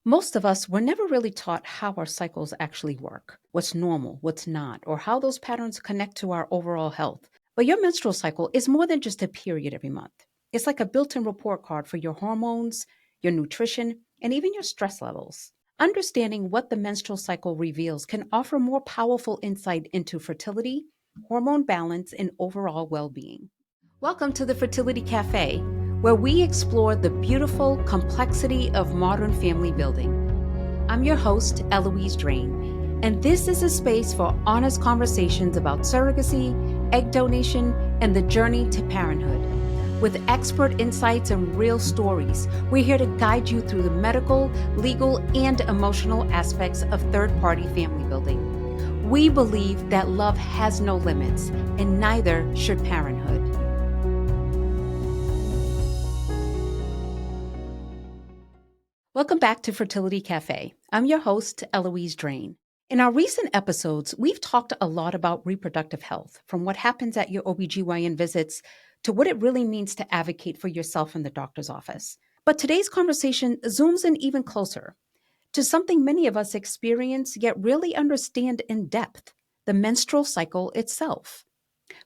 Most of us were never really taught how our cycles actually work, what's normal, what's not, or how those patterns connect to our overall health. But your menstrual cycle is more than just a period every month. It's like a built in report card for your hormones, your nutrition, and even your stress levels. Understanding what the menstrual cycle reveals can offer more powerful insight into fertility, hormone balance, and overall well being. Welcome to the Fertility Café, where we explore the beautiful complexity of modern family building. I'm your host, Eloise Drane, and this is a space for honest conversations about surrogacy, egg donation, and the journey to parenthood. With expert insights and real stories, we're here to guide you through the medical, legal, and emotional aspects of third-party family building. We believe that love has no limits, and neither should parenthood. Welcome back to Fertility Café. I'm your host, Eloise Drane. In our recent episodes, we've talked a lot about reproductive health, from what happens at your OBGYN visits to what it really means to advocate for yourself in the doctor's office. But today's conversation zooms in even closer to something many of us experience yet really understand in depth: the menstrual cycle itself.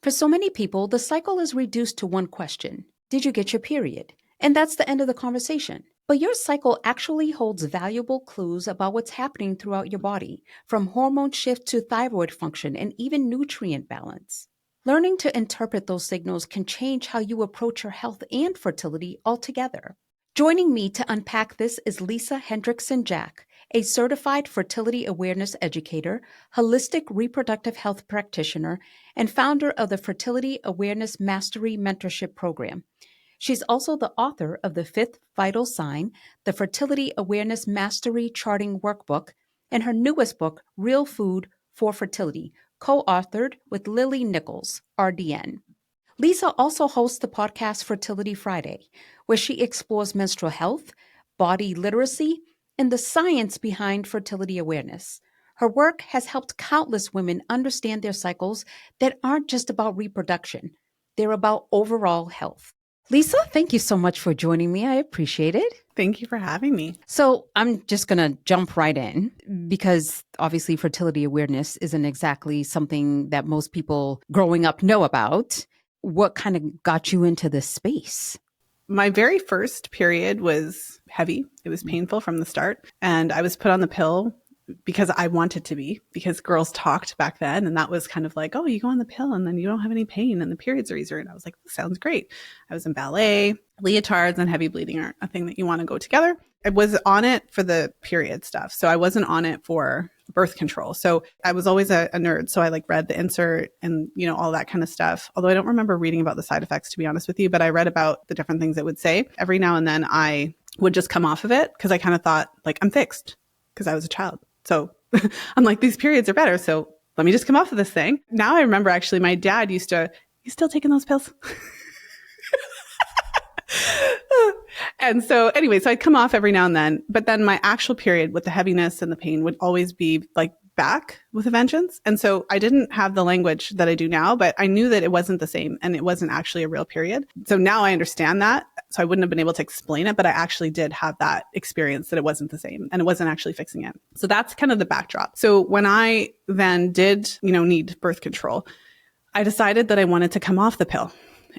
For so many people, the cycle is reduced to one question: did you get your period? And that's the end of the conversation. But your cycle actually holds valuable clues about what's happening throughout your body, from hormone shift to thyroid function and even nutrient balance. Learning to interpret those signals can change how you approach your health and fertility altogether. Joining me to unpack this is Lisa Hendrickson-Jack, a certified fertility awareness educator, holistic reproductive health practitioner, and founder of the Fertility Awareness Mastery Mentorship Program. She's also the author of The Fifth Vital Sign, the Fertility Awareness Mastery Charting Workbook, and her newest book, Real Food for Fertility, co-authored with Lily Nichols, RDN. Lisa also hosts the podcast Fertility Friday, where she explores menstrual health, body literacy, and the science behind fertility awareness. Her work has helped countless women understand their cycles that aren't just about reproduction. They're about overall health. Lisa, thank you so much for joining me. I appreciate it. Thank you for having me. So I'm just going to jump right in because obviously fertility awareness isn't exactly something that most people growing up know about. What kind of got you into this space? My very first period was heavy. It was painful from the start. And I was put on the pill because I wanted to be, because girls talked back then. And that was kind of like, oh, you go on the pill and then you don't have any pain and the periods are easier. And I was like, this sounds great. I was in ballet. Leotards and heavy bleeding aren't a thing that you want to go together. I was on it for the period stuff. So I wasn't on it for birth control. So I was always a nerd. So I read the insert and, all that kind of stuff. Although I don't remember reading about the side effects, to be honest with you, but I read about the different things it would say. Every now and then I would just come off of it because I kind of thought I'm fixed because I was a child. So I'm like, these periods are better. So let me just come off of this thing. Now I remember actually my dad you still taking those pills? And so anyway, so I'd come off every now and then, but then my actual period with the heaviness and the pain would always be back with a vengeance. And so I didn't have the language that I do now, but I knew that it wasn't the same and it wasn't actually a real period. So now I understand that. So I wouldn't have been able to explain it, but I actually did have that experience that it wasn't the same and it wasn't actually fixing it. So that's kind of the backdrop. So when I then did, need birth control, I decided that I wanted to come off the pill.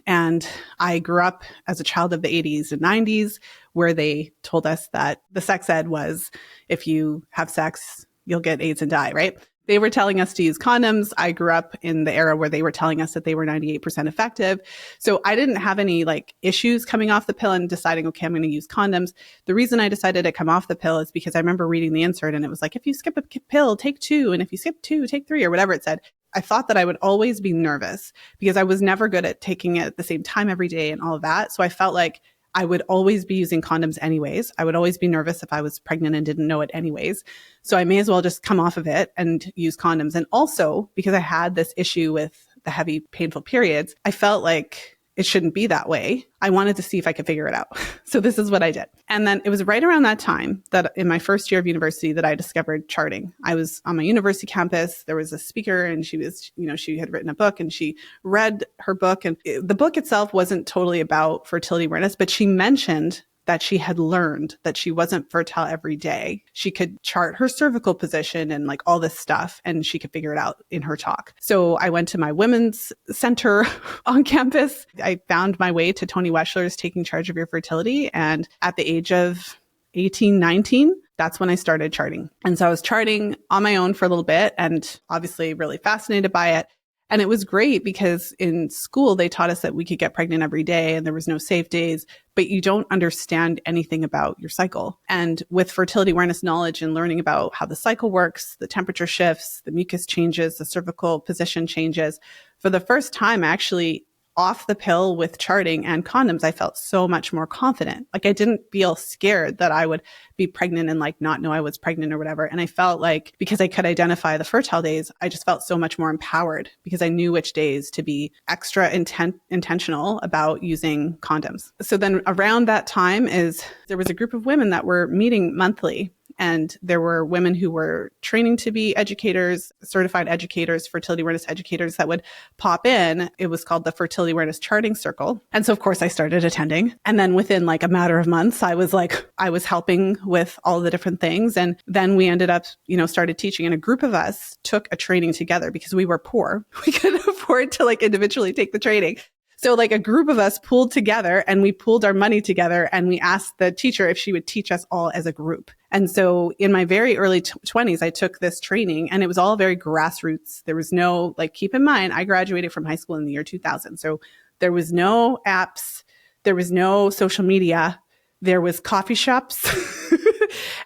And I grew up as a child of the 80s and 90s where they told us that the sex ed was, if you have sex, you'll get AIDS and die, right? They were telling us to use condoms. I grew up in the era where they were telling us that they were 98% effective. So I didn't have any issues coming off the pill and deciding, okay, I'm going to use condoms. The reason I decided to come off the pill is because I remember reading the insert and it was if you skip a pill, take 2. And if you skip 2, take 3 or whatever it said. I thought that I would always be nervous because I was never good at taking it at the same time every day and all of that. So I felt like I would always be using condoms anyways. I would always be nervous if I was pregnant and didn't know it anyways. So I may as well just come off of it and use condoms. And also because I had this issue with the heavy, painful periods, I felt like it shouldn't be that way. I wanted to see if I could figure it out. So this is what I did. And then it was right around that time that in my first year of university that I discovered charting. I was on my university campus. There was a speaker and she was, she had written a book and she read her book. And the book itself wasn't totally about fertility awareness, but she mentioned that she had learned that she wasn't fertile every day. She could chart her cervical position and like all this stuff, and she could figure it out in her talk. So I went to my women's center on campus. I found my way to Tony Weschler's Taking Charge of Your Fertility. And at the age of 18, 19, that's when I started charting. And so I was charting on my own for a little bit and obviously really fascinated by it. And it was great because in school, they taught us that we could get pregnant every day and there was no safe days, but you don't understand anything about your cycle. And with fertility awareness knowledge and learning about how the cycle works, the temperature shifts, the mucus changes, the cervical position changes, for the first time, actually, off the pill with charting and condoms, I felt so much more confident. Like I didn't feel scared that I would be pregnant and like not know I was pregnant or whatever. And I felt like because I could identify the fertile days, I just felt so much more empowered because I knew which days to be extra intentional about using condoms. So then around that time there was a group of women that were meeting monthly. And there were women who were training to be educators, certified educators, fertility awareness educators that would pop in. It was called the Fertility Awareness Charting Circle. And so, of course, I started attending. And then within like a matter of months, I was helping with all the different things. And then we ended up, started teaching. And a group of us took a training together because we were poor. We couldn't afford to like individually take the training. So like a group of us pooled together and we pooled our money together and we asked the teacher if she would teach us all as a group. And so in my very early 20s, I took this training and it was all very grassroots. There was no, keep in mind, I graduated from high school in the year 2000. So there was no apps. There was no social media. There was coffee shops.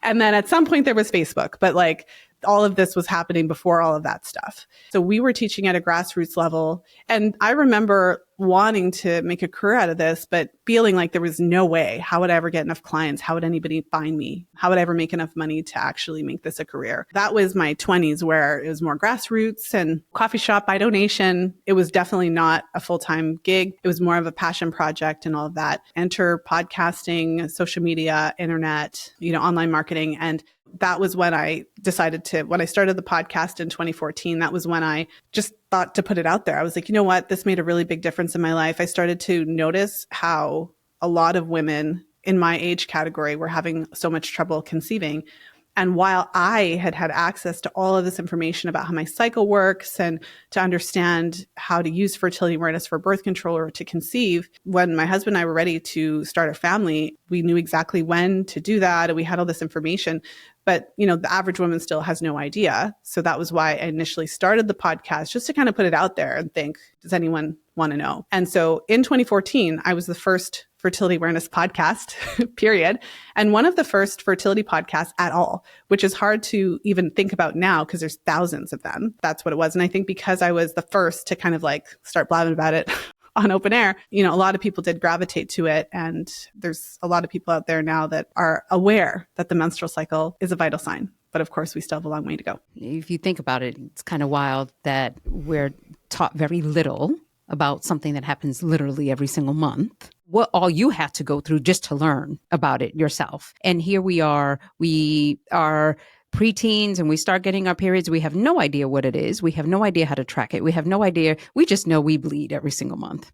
And then at some point there was Facebook, but all of this was happening before all of that stuff. So we were teaching at a grassroots level. And I remember wanting to make a career out of this, but feeling like there was no way. How would I ever get enough clients? How would anybody find me? How would I ever make enough money to actually make this a career? That was my 20s where it was more grassroots and coffee shop by donation. It was definitely not a full-time gig. It was more of a passion project and all of that. Enter podcasting, social media, internet, online marketing. And that was when I decided when I started the podcast in 2014, that was when I just thought to put it out there. I was like, you know what? This made a really big difference in my life. I started to notice how a lot of women in my age category were having so much trouble conceiving. And while I had access to all of this information about how my cycle works and to understand how to use fertility awareness for birth control or to conceive, when my husband and I were ready to start a family, we knew exactly when to do that. And we had all this information. But, the average woman still has no idea. So that was why I initially started the podcast, just to kind of put it out there and think, does anyone want to know? And so in 2014, I was the first fertility awareness podcast, period. And one of the first fertility podcasts at all, which is hard to even think about now because there's thousands of them. That's what it was. And I think because I was the first to kind of start blabbing about it on open air, a lot of people did gravitate to it. And there's a lot of people out there now that are aware that the menstrual cycle is a vital sign. But of course, we still have a long way to go. If you think about it, it's kind of wild that we're taught very little about something that happens literally every single month. What all you had to go through just to learn about it yourself. And here we are preteens and we start getting our periods. We have no idea what it is. We have no idea how to track it. We have no idea. We just know we bleed every single month.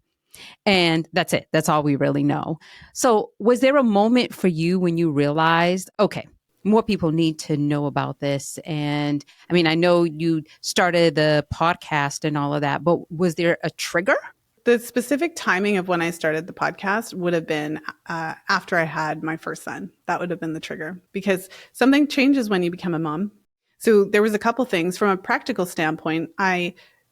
And that's it. That's all we really know. So was there a moment for you when you realized, okay, more people need to know about this? And I know you started the podcast and all of that, but was there a trigger? The specific timing of when I started the podcast would have been after I had my first son. That would have been the trigger because something changes when you become a mom. So there was a couple things from a practical standpoint.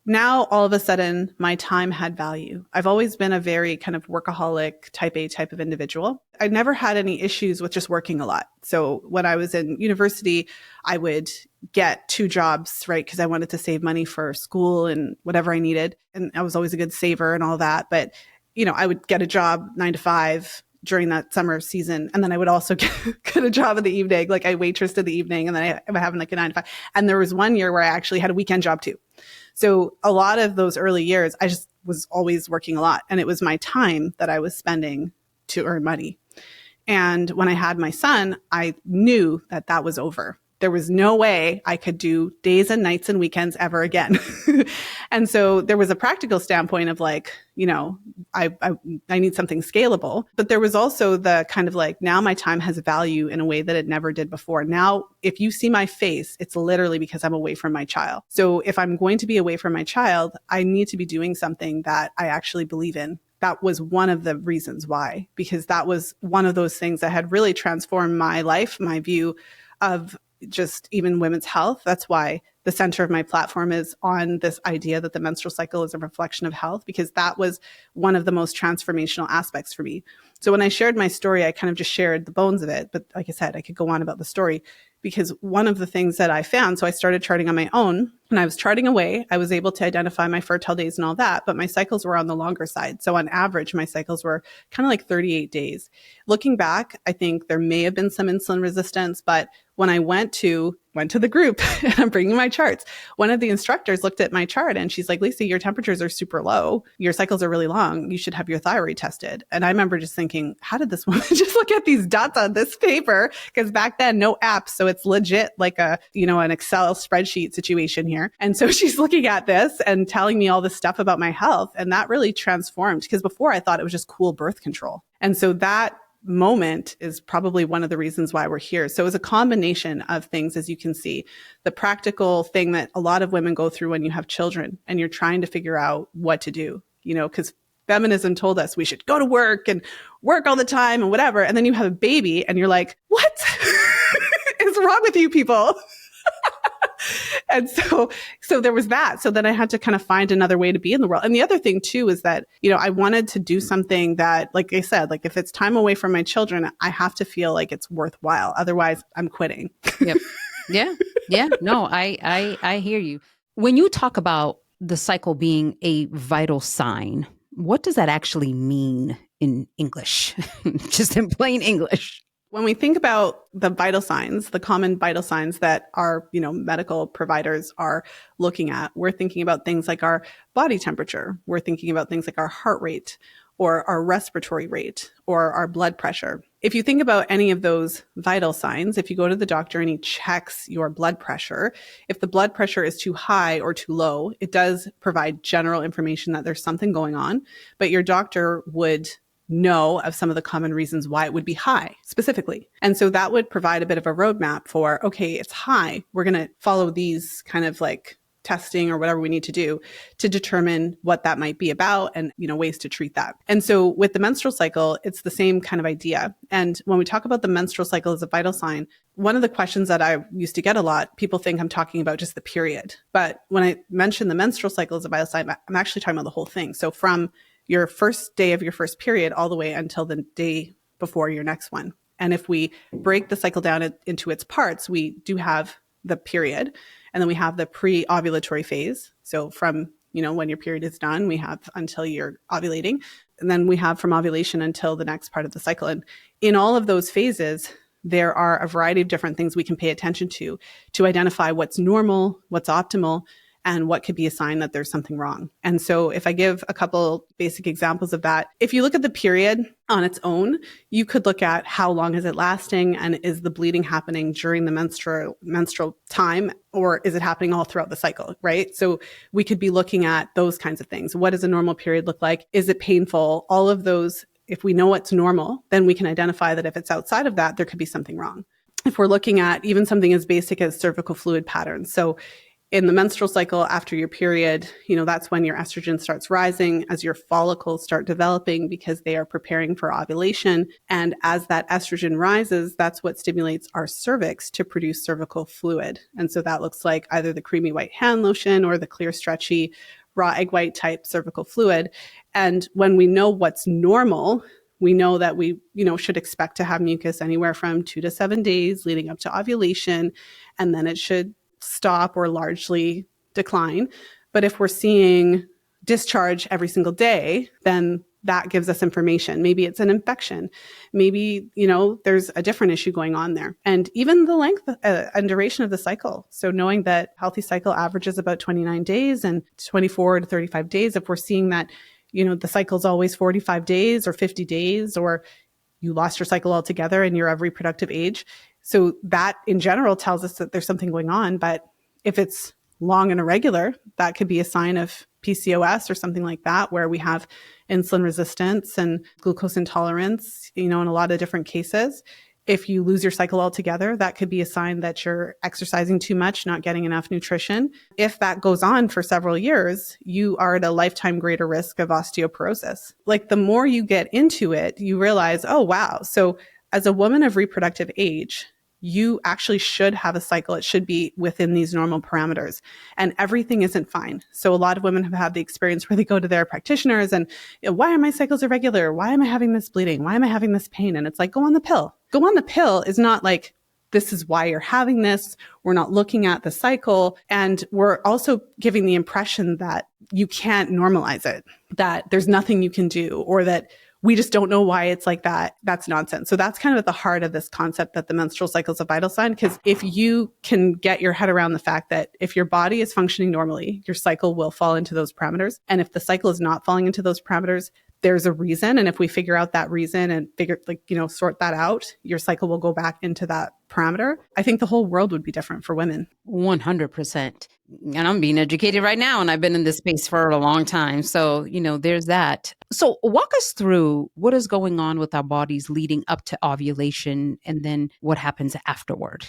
Now all of a sudden my time had value. I've always been a very kind of workaholic type A type of individual. I never had any issues with just working a lot. So when I was in university, I would get 2 jobs, right? Because I wanted to save money for school and whatever I needed. And I was always a good saver and all that. But, I would get a job 9 to 5 during that summer season. And then I would also get a job in the evening, I waitressed in the evening and then I would have a 9 to 5. And there was one year where I actually had a weekend job too. So a lot of those early years, I just was always working a lot. And it was my time that I was spending to earn money. And when I had my son, I knew that was over. There was no way I could do days and nights and weekends ever again. And so there was a practical standpoint of like, I need something scalable. But there was also the kind of like, now my time has value in a way that it never did before. Now, if you see my face, it's literally because I'm away from my child. So if I'm going to be away from my child, I need to be doing something that I actually believe in. That was one of the reasons why, because that was one of those things that had really transformed my life, my view of just even women's health. That's why the center of my platform is on this idea that the menstrual cycle is a reflection of health, because that was one of the most transformational aspects for me. So when I shared my story, I kind of just shared the bones of it. But like I said, I could go on about the story, because one of the things that I found, so I started charting on my own. When I was charting away, I was able to identify my fertile days and all that, but my cycles were on the longer side. So on average, my cycles were kind of like 38 days. Looking back, I think there may have been some insulin resistance, but when I went to the group and I'm bringing my charts, one of the instructors looked at my chart and she's like, Lisa, your temperatures are super low. Your cycles are really long. You should have your thyroid tested. And I remember just thinking, how did this woman just look at these dots on this paper? Because back then, no apps. So it's legit like an Excel spreadsheet situation here. And so she's looking at this and telling me all this stuff about my health. And that really transformed, because before I thought it was just cool birth control. And so that moment is probably one of the reasons why we're here. So it's a combination of things, as you can see, the practical thing that a lot of women go through when you have children and you're trying to figure out what to do, because feminism told us we should go to work and work all the time and whatever. And then you have a baby and you're like, what is wrong with you people? And so there was that. So then I had to kind of find another way to be in the world. And the other thing too is that, I wanted to do something that, like I said, like if it's time away from my children, I have to feel like it's worthwhile. Otherwise I'm quitting. Yep. Yeah. Yeah. No, I hear you. When you talk about the cycle being a vital sign, what does that actually mean in English? Just in plain English. When we think about the vital signs, the common vital signs that our, medical providers are looking at, we're thinking about things like our body temperature. We're thinking about things like our heart rate or our respiratory rate or our blood pressure. If you think about any of those vital signs, if you go to the doctor and he checks your blood pressure, if the blood pressure is too high or too low, it does provide general information that there's something going on, but your doctor would know of some of the common reasons why it would be high specifically. And so that would provide a bit of a roadmap for, okay, it's high. We're going to follow these kind of like testing or whatever we need to do to determine what that might be about and, ways to treat that. And so with the menstrual cycle, it's the same kind of idea. And when we talk about the menstrual cycle as a vital sign, one of the questions that I used to get a lot, people think I'm talking about just the period. But when I mention the menstrual cycle as a vital sign, I'm actually talking about the whole thing. So from your first day of your first period all the way until the day before your next one. And if we break the cycle down into its parts, we do have the period, and then we have the pre-ovulatory phase. So from, when your period is done, we have until you're ovulating. And then we have from ovulation until the next part of the cycle. And in all of those phases, there are a variety of different things we can pay attention to identify what's normal, what's optimal, and what could be a sign that there's something wrong. And so if I give a couple basic examples of that, if you look at the period on its own, you could look at how long is it lasting, and is the bleeding happening during the menstrual time, or is it happening all throughout the cycle, right? So we could be looking at those kinds of things. What does a normal period look like? Is it painful? All of those, if we know what's normal, then we can identify that if it's outside of that, there could be something wrong. If we're looking at even something as basic as cervical fluid patterns. So in the menstrual cycle after your period, that's when your estrogen starts rising as your follicles start developing because they are preparing for ovulation. And as that estrogen rises, that's what stimulates our cervix to produce cervical fluid. And so that looks like either the creamy white hand lotion or the clear, stretchy, raw egg white type cervical fluid. And when we know what's normal, we know that we, should expect to have mucus anywhere from 2 to 7 days leading up to ovulation. And then it should stop or largely decline. But if we're seeing discharge every single day, then that gives us information. Maybe it's an infection. Maybe, there's a different issue going on there. And even the length and duration of the cycle. So knowing that healthy cycle averages about 29 days and 24 to 35 days, if we're seeing that, the cycle's always 45 days or 50 days, or you lost your cycle altogether and you're of reproductive age, So that in general tells us that there's something going on. But if it's long and irregular, that could be a sign of PCOS or something like that, where we have insulin resistance and glucose intolerance, in a lot of different cases. If you lose your cycle altogether, that could be a sign that you're exercising too much, not getting enough nutrition. If that goes on for several years, you are at a lifetime greater risk of osteoporosis. Like the more you get into it, you realize, oh, wow. So as a woman of reproductive age, you actually should have a cycle. It should be within these normal parameters, and everything isn't fine. So a lot of women have had the experience where they go to their practitioners and, why are my cycles irregular? Why am I having this bleeding? Why am I having this pain? And it's like, go on the pill. Go on the pill is not like, this is why you're having this. We're not looking at the cycle. And we're also giving the impression that you can't normalize it, that there's nothing you can do, or that we just don't know why it's like that. That's nonsense. So that's kind of at the heart of this concept that the menstrual cycle is a vital sign. Because if you can get your head around the fact that if your body is functioning normally, your cycle will fall into those parameters. And if the cycle is not falling into those parameters, there's a reason. And if we figure out that reason and sort that out, your cycle will go back into that parameter. I think the whole world would be different for women. 100%. And I'm being educated right now, and I've been in this space for a long time. So, there's that. So walk us through what is going on with our bodies leading up to ovulation, and then what happens afterward.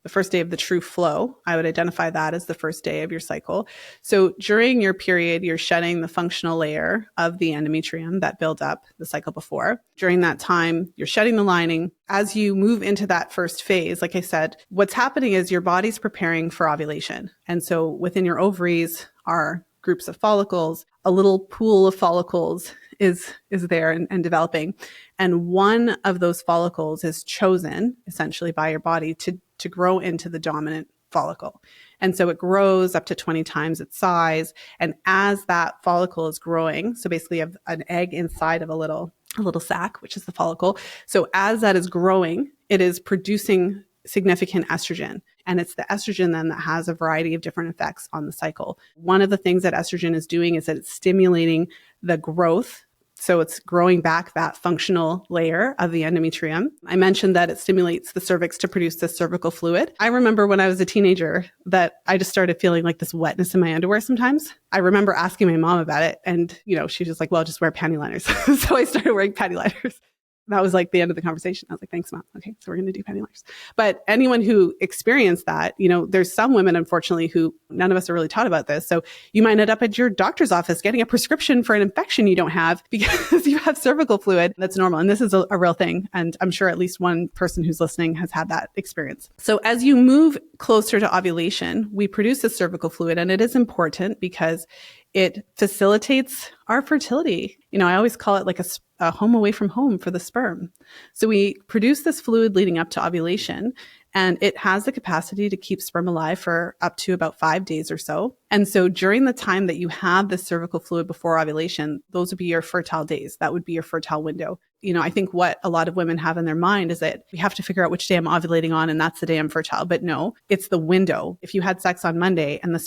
The first day of the true flow, I would identify that as the first day of your cycle. So during your period, you're shedding the functional layer of the endometrium that built up the cycle before. During that time, you're shedding the lining. As you move into that first phase, like I said, what's happening is your body's preparing for ovulation. And so within your ovaries are groups of follicles. A little pool of follicles is there and developing. And one of those follicles is chosen essentially by your body to grow into the dominant follicle. And so it grows up to 20 times its size. And as that follicle is growing, so basically you have an egg inside of a little sac, which is the follicle. So as that is growing, it is producing significant estrogen. And it's the estrogen then that has a variety of different effects on the cycle. One of the things that estrogen is doing is that it's stimulating the growth. So it's growing back that functional layer of the endometrium. I mentioned that it stimulates the cervix to produce this cervical fluid. I remember when I was a teenager that I just started feeling like this wetness in my underwear sometimes. I remember asking my mom about it, and she was like, well, just wear panty liners. So I started wearing panty liners. That was like the end of the conversation. I was like, thanks, Mom. Okay, so we're going to do panty liners. But anyone who experienced that, there's some women, unfortunately, who none of us are really taught about this. So you might end up at your doctor's office getting a prescription for an infection you don't have because you have cervical fluid. That's normal. And this is a real thing. And I'm sure at least one person who's listening has had that experience. So as you move closer to ovulation, we produce this cervical fluid. And it is important because it facilitates our fertility. I always call it like a home away from home for the sperm. So we produce this fluid leading up to ovulation, and it has the capacity to keep sperm alive for up to about 5 days or so. And so during the time that you have the cervical fluid before ovulation, those would be your fertile days. That would be your fertile window. I think what a lot of women have in their mind is that we have to figure out which day I'm ovulating on, and that's the day I'm fertile. But no, it's the window. If you had sex on Monday and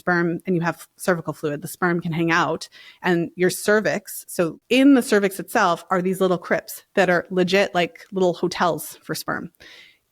you have cervical fluid, the sperm can hang out, and your cervix. So in the cervix itself are these little crypts that are legit like little hotels for sperm.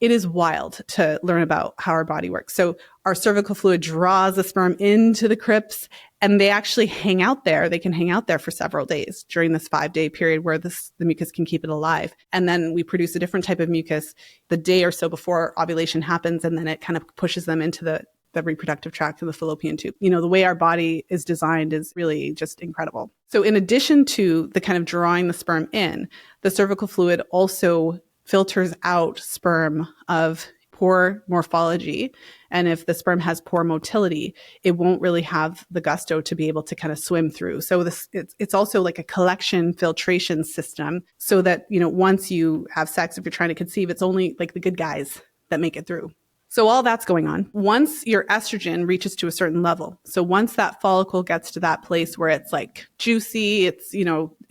It is wild to learn about how our body works. So our cervical fluid draws the sperm into the crypts, and they actually hang out there. They can hang out there for several days during this 5-day period where the mucus can keep it alive. And then we produce a different type of mucus the day or so before ovulation happens, and then it kind of pushes them into the reproductive tract and the fallopian tube. The way our body is designed is really just incredible. So in addition to the kind of drawing the sperm in, the cervical fluid also filters out sperm of poor morphology. And if the sperm has poor motility, it won't really have the gusto to be able to kind of swim through. So it's also like a collection filtration system so that, once you have sex, if you're trying to conceive, it's only like the good guys that make it through. So all that's going on. Once your estrogen reaches to a certain level, so once that follicle gets to that place where it's like juicy, it's,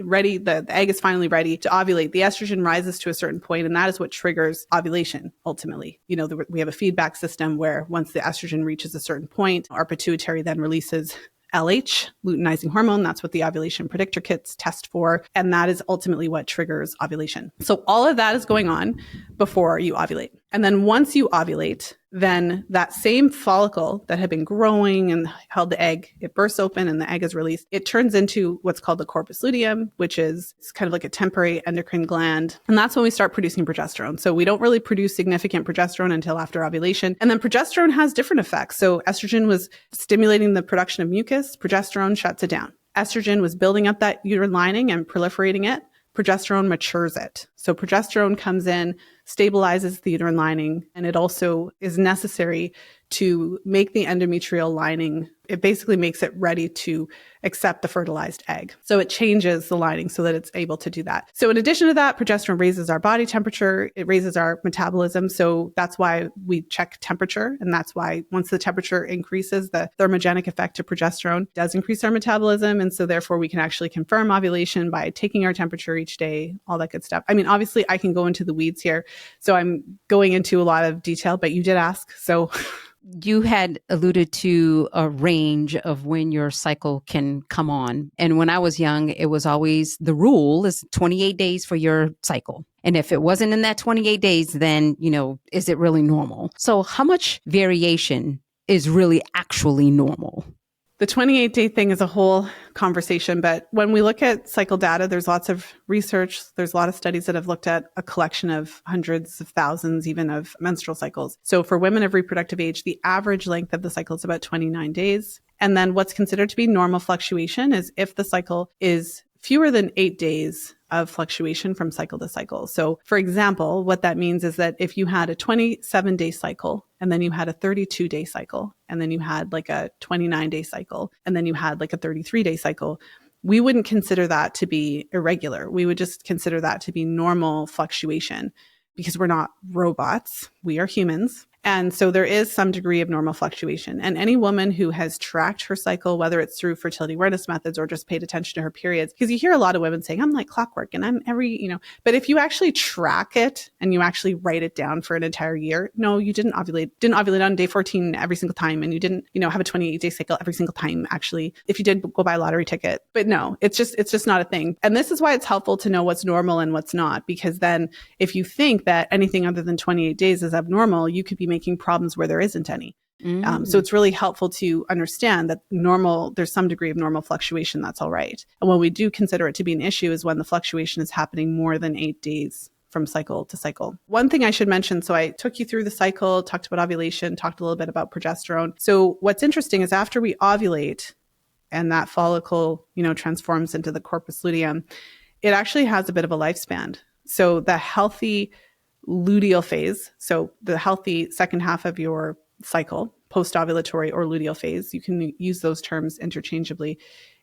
ready, the egg is finally ready to ovulate, the estrogen rises to a certain point, and that is what triggers ovulation ultimately. We have a feedback system where once the estrogen reaches a certain point, our pituitary then releases LH, luteinizing hormone. That's what the ovulation predictor kits test for. And that is ultimately what triggers ovulation. So all of that is going on before you ovulate. And then once you ovulate, then that same follicle that had been growing and held the egg, it bursts open and the egg is released. It turns into what's called the corpus luteum, which is kind of like a temporary endocrine gland. And that's when we start producing progesterone. So we don't really produce significant progesterone until after ovulation. And then progesterone has different effects. So estrogen was stimulating the production of mucus. Progesterone shuts it down. Estrogen was building up that uterine lining and proliferating it. Progesterone matures it. So progesterone comes in, stabilizes the uterine lining, and it also is necessary to make the endometrial lining. It basically makes it ready to accept the fertilized egg. So it changes the lining so that it's able to do that. So in addition to that, progesterone raises our body temperature. It raises our metabolism. So that's why we check temperature. And that's why once the temperature increases, the thermogenic effect of progesterone does increase our metabolism. And so therefore we can actually confirm ovulation by taking our temperature each day, all that good stuff. I mean, obviously I can go into the weeds here. So I'm going into a lot of detail, but you did ask. So you had alluded to a range of when your cycle can come on. And when I was young, it was always the rule is 28 days for your cycle. And if it wasn't in that 28 days, then, is it really normal? So how much variation is really actually normal? The 28-day thing is a whole conversation, but when we look at cycle data, there's lots of research. There's a lot of studies that have looked at a collection of hundreds of thousands, even of menstrual cycles. So for women of reproductive age, the average length of the cycle is about 29 days. And then what's considered to be normal fluctuation is if the cycle is fewer than 8 days of fluctuation from cycle to cycle. So for example, what that means is that if you had a 27-day cycle and then you had a 32-day cycle and then you had like a 29-day cycle and then you had like a 33-day cycle, we wouldn't consider that to be irregular. We would just consider that to be normal fluctuation because we're not robots. We are humans. And so there is some degree of normal fluctuation. And any woman who has tracked her cycle, whether it's through fertility awareness methods or just paid attention to her periods, because you hear a lot of women saying, I'm like clockwork and I'm but if you actually track it and you actually write it down for an entire year, no, you didn't ovulate on day 14 every single time. And you didn't, have a 28-day cycle every single time, actually, if you did go buy a lottery ticket. But no, it's just not a thing. And this is why it's helpful to know what's normal and what's not, because then if you think that anything other than 28 days is abnormal, you could be making problems where there isn't any. So it's really helpful to understand that there's some degree of normal fluctuation. That's all right. And when we do consider it to be an issue is when the fluctuation is happening more than 8 days from cycle to cycle. One thing I should mention, so I took you through the cycle, talked about ovulation, talked a little bit about progesterone. So what's interesting is after we ovulate and that follicle, transforms into the corpus luteum, it actually has a bit of a lifespan. So the healthy luteal phase, so the healthy second half of your cycle, post-ovulatory or luteal phase, you can use those terms interchangeably,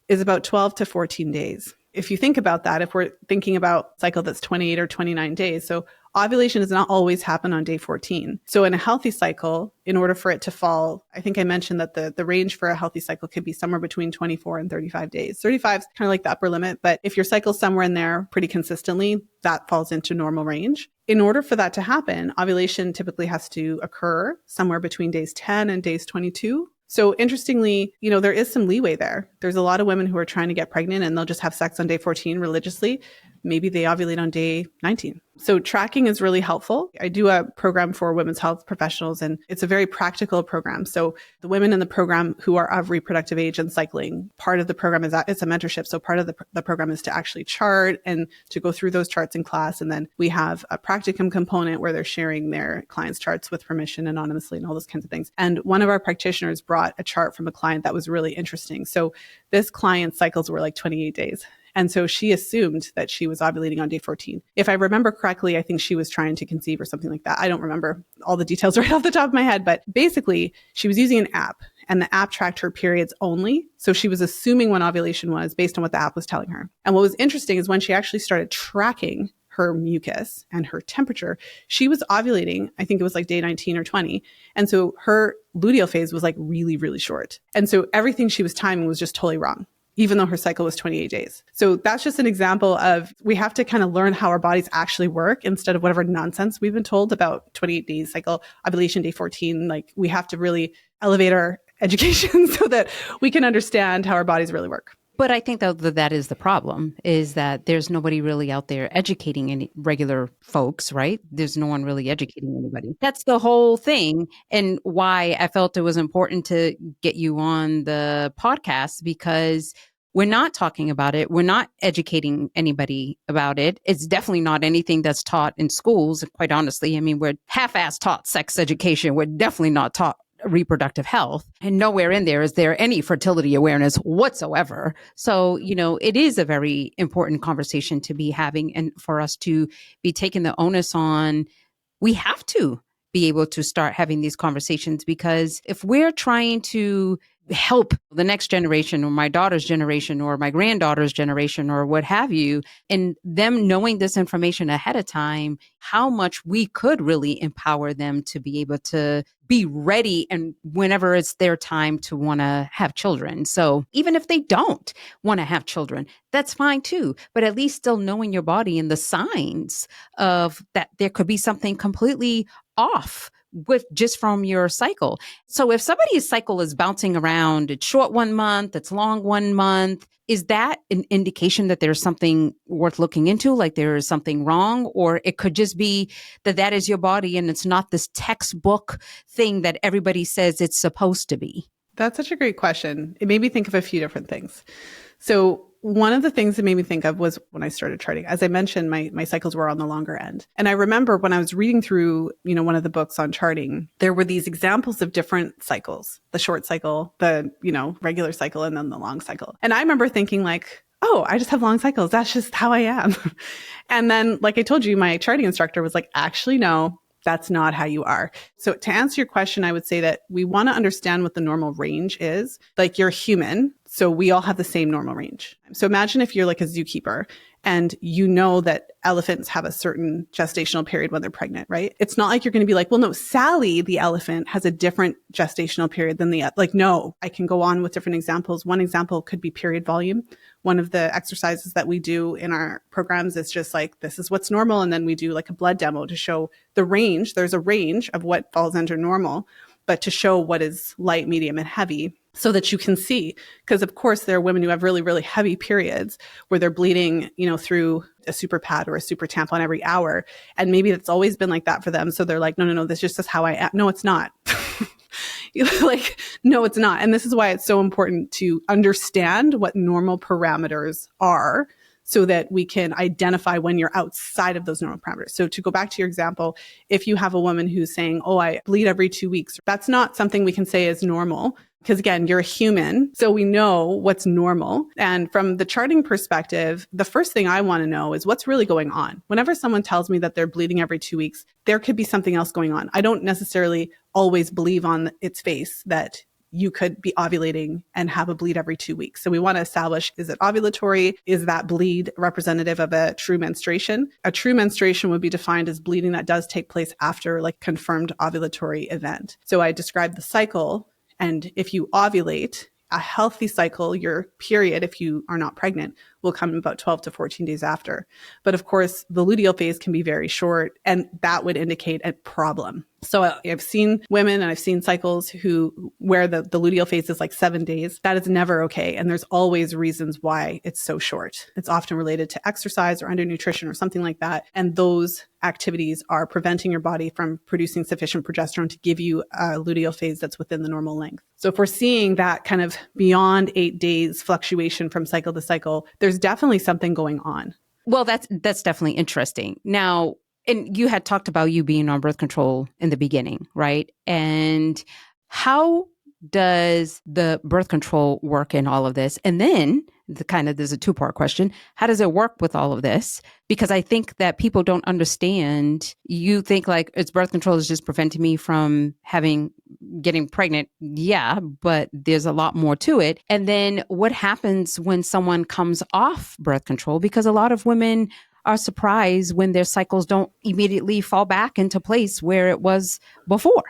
is about 12 to 14 days. If you think about that, if we're thinking about a cycle that's 28 or 29 days, so ovulation does not always happen on day 14. So in a healthy cycle, in order for it to fall, I think I mentioned that the range for a healthy cycle could be somewhere between 24 and 35 days. 35 is kind of like the upper limit, but if your cycle's somewhere in there pretty consistently, that falls into normal range. In order for that to happen, ovulation typically has to occur somewhere between days 10 and days 22. So interestingly, there is some leeway there. There's a lot of women who are trying to get pregnant and they'll just have sex on day 14 religiously. Maybe they ovulate on day 19. So tracking is really helpful. I do a program for women's health professionals, and it's a very practical program. So the women in the program who are of reproductive age and cycling, part of the program is that it's a mentorship. So part of the program is to actually chart and to go through those charts in class. And then we have a practicum component where they're sharing their clients' charts with permission anonymously and all those kinds of things. And one of our practitioners brought a chart from a client that was really interesting. So this client's cycles were like 28 days. And so she assumed that she was ovulating on day 14. If I remember correctly, I think she was trying to conceive or something like that. I don't remember all the details right off the top of my head, but basically she was using an app and the app tracked her periods only. So she was assuming when ovulation was based on what the app was telling her. And what was interesting is when she actually started tracking her mucus and her temperature, she was ovulating, I think it was like day 19 or 20. And so her luteal phase was like really, really short. And so everything she was timing was just totally wrong, even though her cycle was 28 days. So that's just an example of we have to kind of learn how our bodies actually work instead of whatever nonsense we've been told about 28 days cycle, ovulation day 14. Like we have to really elevate our education so that we can understand how our bodies really work. But I think that is the problem, is that there's nobody really out there educating any regular folks, right? There's no one really educating anybody. That's the whole thing, and why I felt it was important to get you on the podcast, because we're not talking about it. We're not educating anybody about it. It's definitely not anything that's taught in schools, quite honestly. I mean, we're half-ass taught sex education. We're definitely not taught reproductive health. And nowhere in there is there any fertility awareness whatsoever. So, it is a very important conversation to be having, and for us to be taking the onus on. We have to be able to start having these conversations, because if we're trying to help the next generation, or my daughter's generation, or my granddaughter's generation, or what have you, and them knowing this information ahead of time, how much we could really empower them to be able to be ready and whenever it's their time to want to have children. So even if they don't want to have children, that's fine too. But at least still knowing your body and the signs of that there could be something completely off with just from your cycle. So if somebody's cycle is bouncing around, it's short 1 month, it's long 1 month, is that an indication that there's something worth looking into, like there is something wrong? Or it could just be that is your body and it's not this textbook thing that everybody says it's supposed to be? That's such a great question. It made me think of a few different things. So one of the things it made me think of was when I started charting. As I mentioned, my cycles were on the longer end. And I remember when I was reading through, one of the books on charting, there were these examples of different cycles, the short cycle, the, regular cycle, and then the long cycle. And I remember thinking like, oh, I just have long cycles. That's just how I am. And then, like I told you, my charting instructor was like, actually, no, that's not how you are. So to answer your question, I would say that we want to understand what the normal range is. Like, you're human, so we all have the same normal range. So imagine if you're like a zookeeper and you know that elephants have a certain gestational period when they're pregnant, right? It's not like you're going to be like, well, no, Sally, the elephant, has a different gestational period than no, I can go on with different examples. One example could be period volume. One of the exercises that we do in our programs is just like, this is what's normal. And then we do like a blood demo to show the range. There's a range of what falls under normal, but to show what is light, medium, and heavy, so that you can see. Because of course, there are women who have really, really heavy periods where they're bleeding, through a super pad or a super tampon every hour. And maybe it's always been like that for them. So they're like, no, this just is how I am. No, it's not. No, it's not. And this is why it's so important to understand what normal parameters are, so that we can identify when you're outside of those normal parameters. So to go back to your example, if you have a woman who's saying, oh, I bleed every 2 weeks, that's not something we can say is normal. Because again, you're a human, so we know what's normal. And from the charting perspective, the first thing I want to know is what's really going on. Whenever someone tells me that they're bleeding every 2 weeks, there could be something else going on. I don't necessarily always believe on its face that you could be ovulating and have a bleed every 2 weeks. So we want to establish, is it ovulatory? Is that bleed representative of a true menstruation? A true menstruation would be defined as bleeding that does take place after like confirmed ovulatory event. So I described the cycle, and if you ovulate, a healthy cycle, your period, if you are not pregnant, will come about 12 to 14 days after. But of course, the luteal phase can be very short, and that would indicate a problem. So I've seen women and I've seen cycles where the luteal phase is like 7 days. That is never okay. And there's always reasons why it's so short. It's often related to exercise or undernutrition or something like that. And those activities are preventing your body from producing sufficient progesterone to give you a luteal phase that's within the normal length. So if we're seeing that kind of beyond 8 days fluctuation from cycle to cycle, there's definitely something going on. Well, that's definitely interesting. Now, and you had talked about you being on birth control in the beginning, right? And how does the birth control work in all of this? And then there's a two-part question. How does it work with all of this? Because I think that people don't understand. You think like it's birth control is just preventing me from getting pregnant. Yeah, but there's a lot more to it. And then what happens when someone comes off birth control? Because a lot of women are surprised when their cycles don't immediately fall back into place where it was before.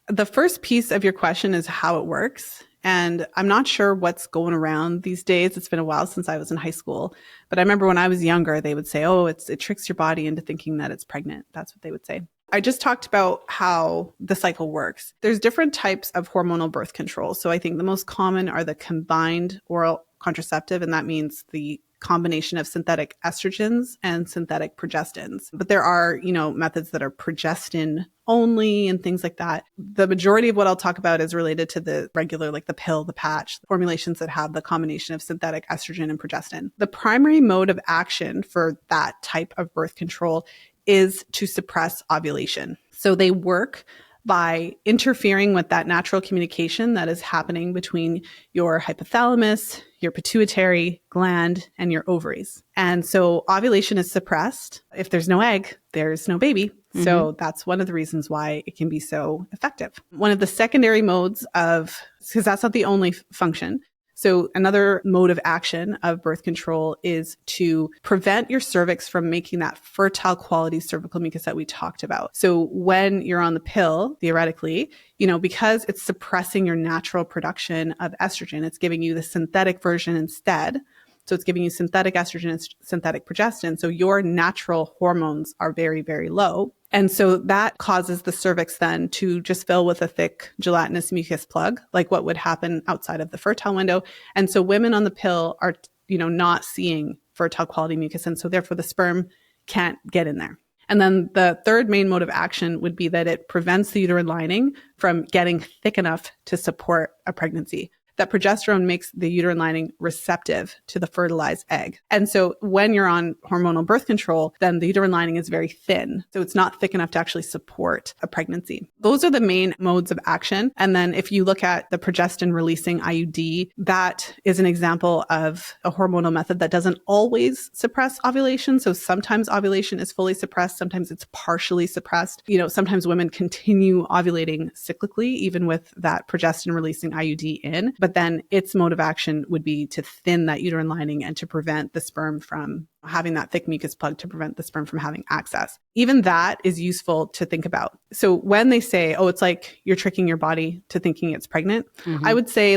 The first piece of your question is how it works. And I'm not sure what's going around these days. It's been a while since I was in high school. But I remember when I was younger, they would say, oh, it tricks your body into thinking that it's pregnant. That's what they would say. I just talked about how the cycle works. There's different types of hormonal birth control. So I think the most common are the combined oral contraceptive, and that means the combination of synthetic estrogens and synthetic progestins. But there are, methods that are progestin only and things like that. The majority of what I'll talk about is related to the regular, like the pill, the patch, the formulations that have the combination of synthetic estrogen and progestin. The primary mode of action for that type of birth control is to suppress ovulation. So they work by interfering with that natural communication that is happening between your hypothalamus, your pituitary gland, and your ovaries. And so ovulation is suppressed. If there's no egg, there's no baby. Mm-hmm. So that's one of the reasons why it can be so effective. One of the secondary modes because that's not the only function. So another mode of action of birth control is to prevent your cervix from making that fertile quality cervical mucus that we talked about. So when you're on the pill, theoretically, because it's suppressing your natural production of estrogen, it's giving you the synthetic version instead. So it's giving you synthetic estrogen and synthetic progestin. So your natural hormones are very, very low. And so that causes the cervix then to just fill with a thick gelatinous mucus plug, like what would happen outside of the fertile window. And so women on the pill are, not seeing fertile quality mucus. And so therefore the sperm can't get in there. And then the third main mode of action would be that it prevents the uterine lining from getting thick enough to support a pregnancy. That progesterone makes the uterine lining receptive to the fertilized egg. And so when you're on hormonal birth control, then the uterine lining is very thin. So it's not thick enough to actually support a pregnancy. Those are the main modes of action. And then if you look at the progestin releasing IUD, that is an example of a hormonal method that doesn't always suppress ovulation. So sometimes ovulation is fully suppressed. Sometimes it's partially suppressed. Sometimes women continue ovulating cyclically, even with that progestin releasing IUD in. But then its mode of action would be to thin that uterine lining and to prevent the sperm from having that thick mucus plug, to prevent the sperm from having access. Even that is useful to think about. So when they say, it's like you're tricking your body to thinking it's pregnant, I would say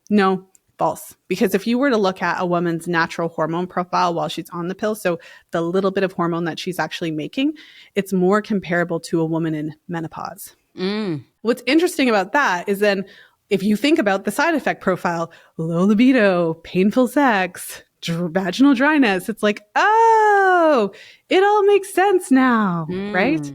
no, false. Because if you were to look at a woman's natural hormone profile while she's on the pill, so the little bit of hormone that she's actually making, it's more comparable to a woman in menopause. What's interesting about that is then if you think about the side effect profile, low libido, painful sex, vaginal dryness, it's like, it all makes sense now, right?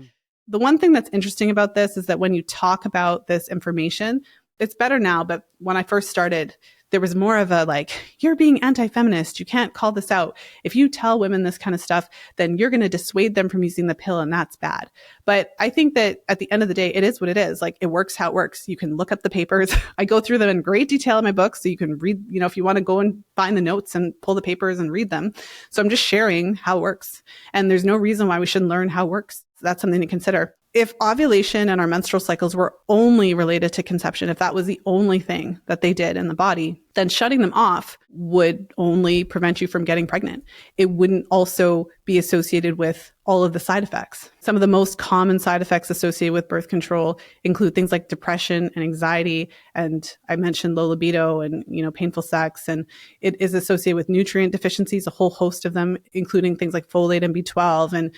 The one thing that's interesting about this is that when you talk about this information, it's better now, but when I first started, there was more of a you're being anti-feminist. You can't call this out. If you tell women this kind of stuff, then you're going to dissuade them from using the pill, and that's bad. But I think that at the end of the day, it is what it is. It works how it works. You can look up the papers. I go through them in great detail in my book, so you can read, if you want to go and find the notes and pull the papers and read them. So I'm just sharing how it works. And there's no reason why we shouldn't learn how it works. That's something to consider. If ovulation and our menstrual cycles were only related to conception, if that was the only thing that they did in the body, then shutting them off would only prevent you from getting pregnant. It wouldn't also be associated with all of the side effects. Some of the most common side effects associated with birth control include things like depression and anxiety. And I mentioned low libido and, painful sex. And it is associated with nutrient deficiencies, a whole host of them, including things like folate and B12 and,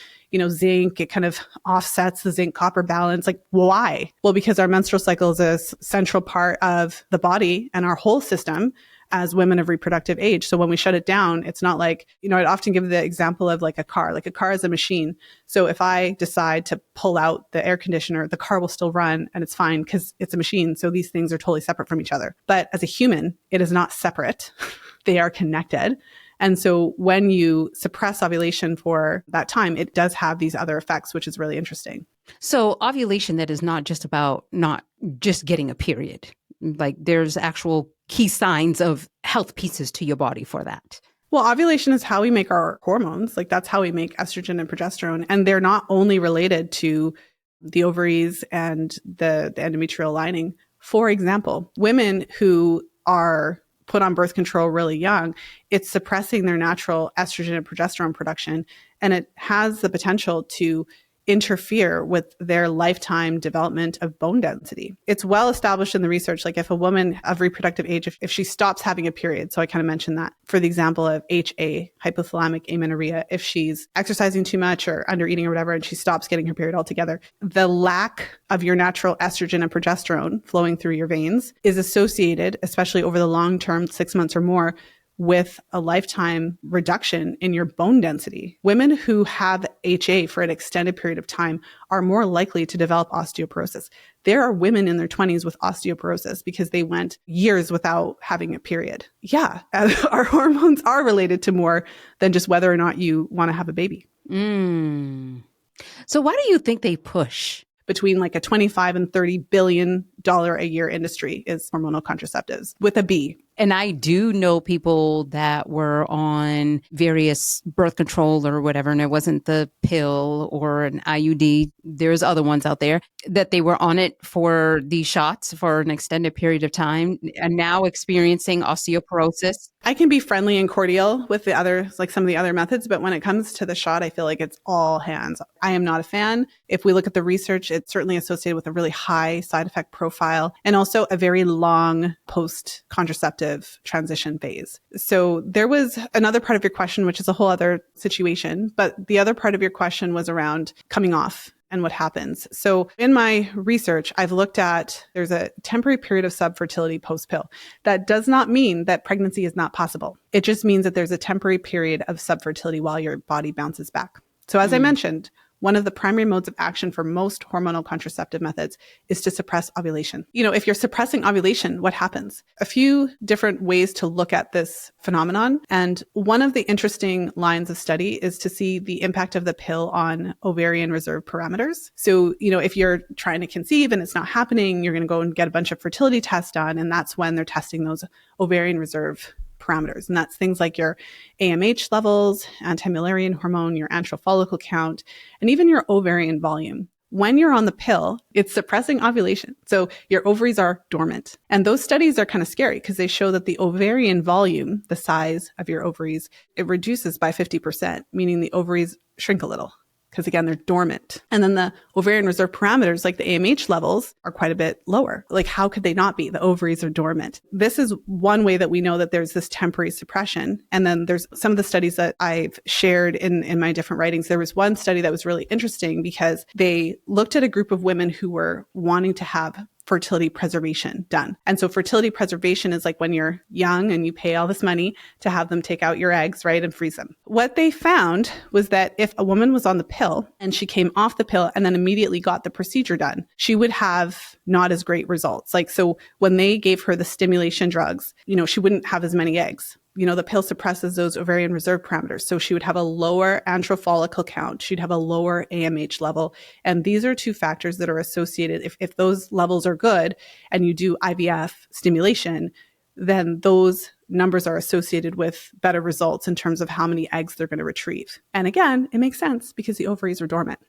zinc. It kind of offsets the zinc copper balance. Why? Well, because our menstrual cycle is a central part of the body and our whole system as women of reproductive age. So when we shut it down, it's not I'd often give the example of a car. A car is a machine. So if I decide to pull out the air conditioner, the car will still run and it's fine because it's a machine. So these things are totally separate from each other. But as a human, it is not separate. They are connected. And so when you suppress ovulation for that time, it does have these other effects, which is really interesting. So ovulation, that is not just about not just getting a period. There's actual key signs of health pieces to your body for that. Well, ovulation is how we make our hormones. That's how we make estrogen and progesterone. And they're not only related to the ovaries and the endometrial lining. For example, women who are put on birth control really young, it's suppressing their natural estrogen and progesterone production. And it has the potential to interfere with their lifetime development of bone density. It's well established in the research, if a woman of reproductive age, if she stops having a period, so I kind of mentioned that for the example of HA, hypothalamic amenorrhea, if she's exercising too much or under eating or whatever, and she stops getting her period altogether, the lack of your natural estrogen and progesterone flowing through your veins is associated, especially over the long term, 6 months or more, with a lifetime reduction in your bone density. Women who have HA for an extended period of time are more likely to develop osteoporosis. There are women in their 20s with osteoporosis because they went years without having a period. Yeah, our hormones are related to more than just whether or not you want to have a baby. So why do you think they push? Between like a 25 and $30 billion a year industry is hormonal contraceptives with a B. And I do know people that were on various birth control or whatever, and it wasn't the pill or an IUD. There's other ones out there that they were on it for these shots for an extended period of time and now experiencing osteoporosis. I can be friendly and cordial with the other, like some of the other methods, but when it comes to the shot, I feel like it's all hands. I am not a fan. If we look at the research, it's certainly associated with a really high side effect profile and also a very long post-contraceptive transition phase. So there was another part of your question, which is a whole other situation, but the other part of your question was around coming off and what happens. So in my research, I've looked at, there's a temporary period of subfertility post-pill. That does not mean that pregnancy is not possible. It just means that there's a temporary period of subfertility while your body bounces back. So as I mentioned, one of the primary modes of action for most hormonal contraceptive methods is to suppress ovulation. You know, if you're suppressing ovulation, what happens? A few different ways to look at this phenomenon. And one of the interesting lines of study is to see the impact of the pill on ovarian reserve parameters. So, you know, if you're trying to conceive and it's not happening, you're going to go and get a bunch of fertility tests done. And that's when they're testing those ovarian reserve parameters. And that's things like your AMH levels, anti-Mullerian hormone, your antral follicle count, and even your ovarian volume. When you're on the pill, it's suppressing ovulation. So your ovaries are dormant. And those studies are kind of scary because they show that the ovarian volume, the size of your ovaries, it reduces by 50%, meaning the ovaries shrink a little. Because again, they're dormant. And then the ovarian reserve parameters, like the AMH levels, are quite a bit lower. Like, how could they not be? The ovaries are dormant. This is one way that we know that there's this temporary suppression. And then there's some of the studies that I've shared in my different writings. There was one study that was really interesting because they looked at a group of women who were wanting to have fertility preservation done. And so fertility preservation is like when you're young and you pay all this money to have them take out your eggs, right, and freeze them. What they found was that if a woman was on the pill and she came off the pill and then immediately got the procedure done, she would have not as great results. Like, so when they gave her the stimulation drugs, you know, she wouldn't have as many eggs. You know, the pill suppresses those ovarian reserve parameters. So she would have a lower antral follicle count. She'd have a lower AMH level. And these are two factors that are associated. If those levels are good and you do IVF stimulation, then those numbers are associated with better results in terms of how many eggs they're going to retrieve. And again, it makes sense because the ovaries are dormant.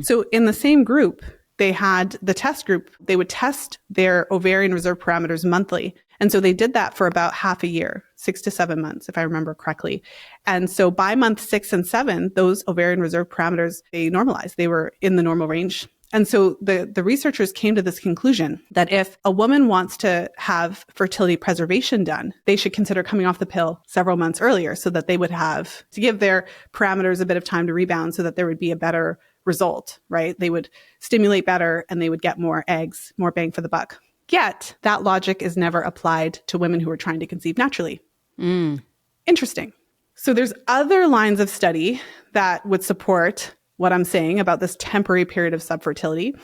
So in the same group, they had the test group, they would test their ovarian reserve parameters monthly. And so they did that for about half a year, 6 to 7 months, if I remember correctly. And so by month 6 and 7, those ovarian reserve parameters, they normalized. They were in the normal range. And so the researchers came to this conclusion that if a woman wants to have fertility preservation done, they should consider coming off the pill several months earlier so that they would have to give their parameters a bit of time to rebound so that there would be a better result, right? They would stimulate better and they would get more eggs, more bang for the buck. Yet that logic is never applied to women who are trying to conceive naturally. Interesting. So there's other lines of study that would support what I'm saying about this temporary period of subfertility.